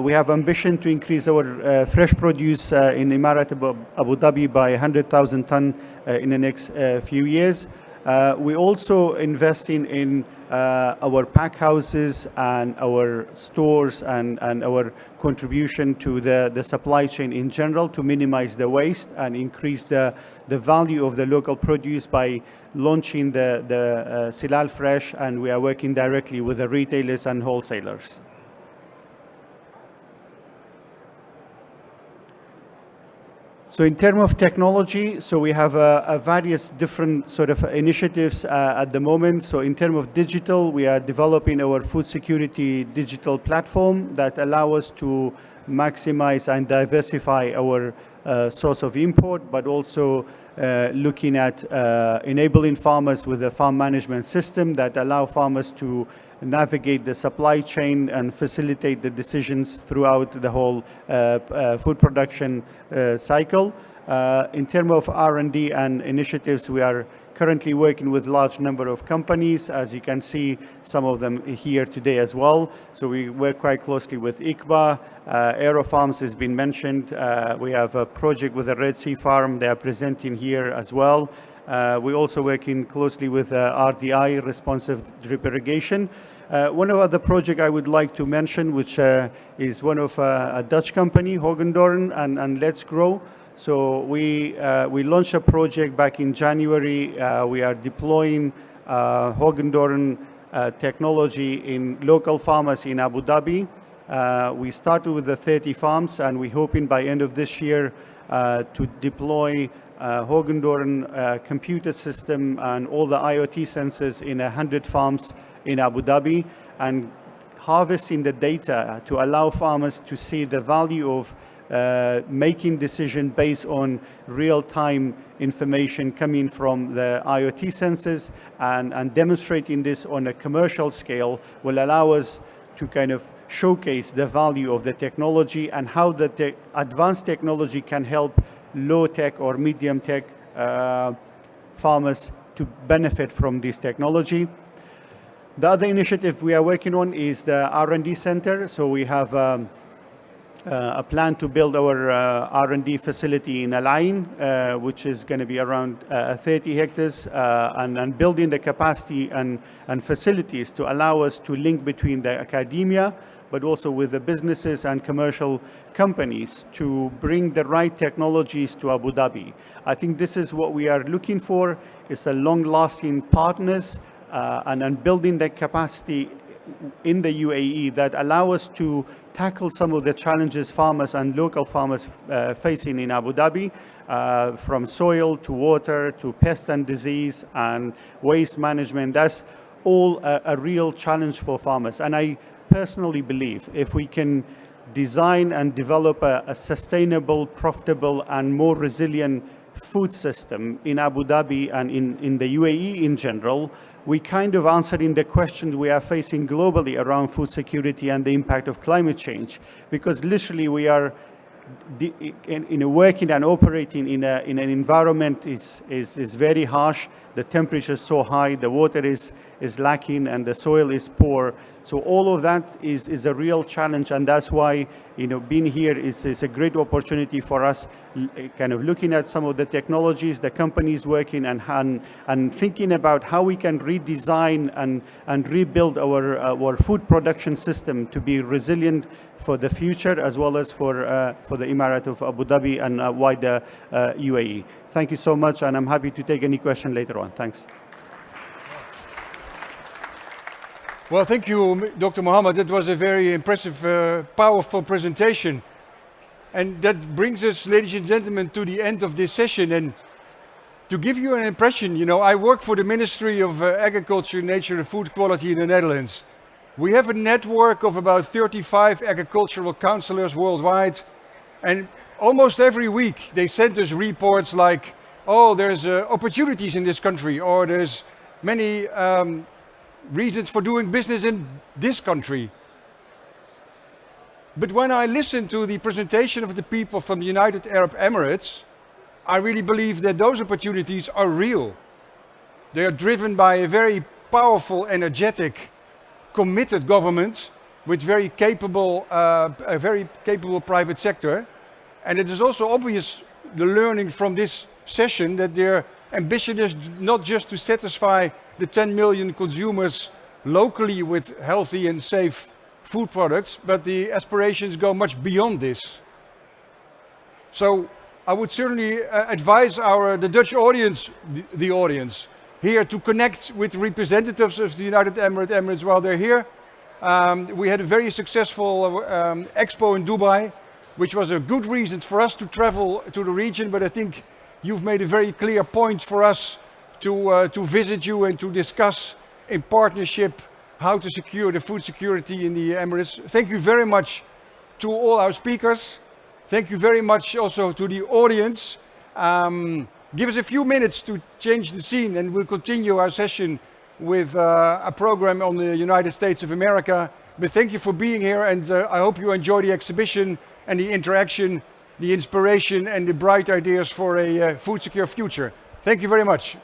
Speaker 8: We have ambition to increase our fresh produce in Emirate of Abu Dhabi by 100,000 tons in the next few years. We also investing in our pack houses and our stores and our contribution to the supply chain in general to minimize the waste and increase the value of the local produce by launching the Silal Fresh, and we are working directly with the retailers and wholesalers. So in terms of technology, so we have various different sort of initiatives at the moment. So in terms of digital, we are developing our food security digital platform that allow us to maximize and diversify our source of import, but also looking at enabling farmers with a farm management system that allow farmers to navigate the supply chain and facilitate the decisions throughout the whole food production cycle. In terms of R&D and initiatives, we are currently working with large number of companies, as you can see some of them here today as well. So we work quite closely with ICBA, Aerofarms has been mentioned. We have a project with the Red Sea Farm, they are presenting here as well. We're also working closely with RDI, Responsive Drip Irrigation. One of the project I would like to mention, which is one of a Dutch company, Hogendoorn and Let's Grow. So we launched a project back in January. We are deploying Hogendoorn technology in local farmers in Abu Dhabi. We started with the 30 farms, and we're hoping by end of this year to deploy Hogendoorn computer system and all the IoT sensors in 100 farms in Abu Dhabi, and harvesting the data to allow farmers to see the value of making decision based on real-time information coming from the IoT sensors, and demonstrating this on a commercial scale will allow us to kind of showcase the value of the technology and how the advanced technology can help low-tech or medium-tech farmers to benefit from this technology. The other initiative we are working on is the R&D center. So we have a plan to build our R&D facility in Al Ain, which is going to be around 30 hectares, and building the capacity and facilities to allow us to link between the academia, but also with the businesses and commercial companies to bring the right technologies to Abu Dhabi. I think this is what we are looking for, is a long-lasting partners and building the capacity in the UAE that allow us to tackle some of the challenges farmers and local farmers facing in Abu Dhabi, from soil to water to pest and disease and waste management. That's all a real challenge for farmers. And I personally believe if we can design and develop a sustainable, profitable, and more resilient food system in Abu Dhabi and in the UAE in general, we kind of answering the questions we are facing globally around food security and the impact of climate change. Because literally we are working and operating in an environment is very harsh. The temperature is so high, the water is lacking, and the soil is poor. So all of that is a real challenge, and that's why being here is a great opportunity for us, kind of looking at some of the technologies, the companies working and thinking about how we can redesign and rebuild our food production system to be resilient for the future, as well as for the Emirate of Abu Dhabi and wider UAE. Thank you so much, and I'm happy to take any question later on. Thanks.
Speaker 1: Well, thank you, Dr. Mohammed. That was a very impressive, powerful presentation. And that brings us, ladies and gentlemen, to the end of this session. And to give you an impression, I work for the Ministry of Agriculture, Nature and Food Quality in the Netherlands. We have a network of about 35 agricultural counselors worldwide. And almost every week they send us reports like, oh, there's opportunities in this country, or there's many reasons for doing business in this country. But when I listen to the presentation of the people from the United Arab Emirates, I really believe that those opportunities are real. They are driven by a very powerful, energetic, committed government with a very capable private sector. And it is also obvious, the learning from this session, that their ambition is not just to satisfy the 10 million consumers locally with healthy and safe food products, but the aspirations go much beyond this. So I would certainly advise the Dutch audience, the audience here, to connect with representatives of the United Arab Emirates while they're here. We had a very successful expo in Dubai, which was a good reason for us to travel to the region, but I think you've made a very clear point for us to visit you and to discuss in partnership how to secure the food security in the Emirates. Thank you very much to all our speakers. Thank you very much also to the audience. Give us a few minutes to change the scene and we'll continue our session with a program on the United States of America. But thank you for being here, and I hope you enjoy the exhibition and the interaction, the inspiration and the bright ideas for a food secure future. Thank you very much.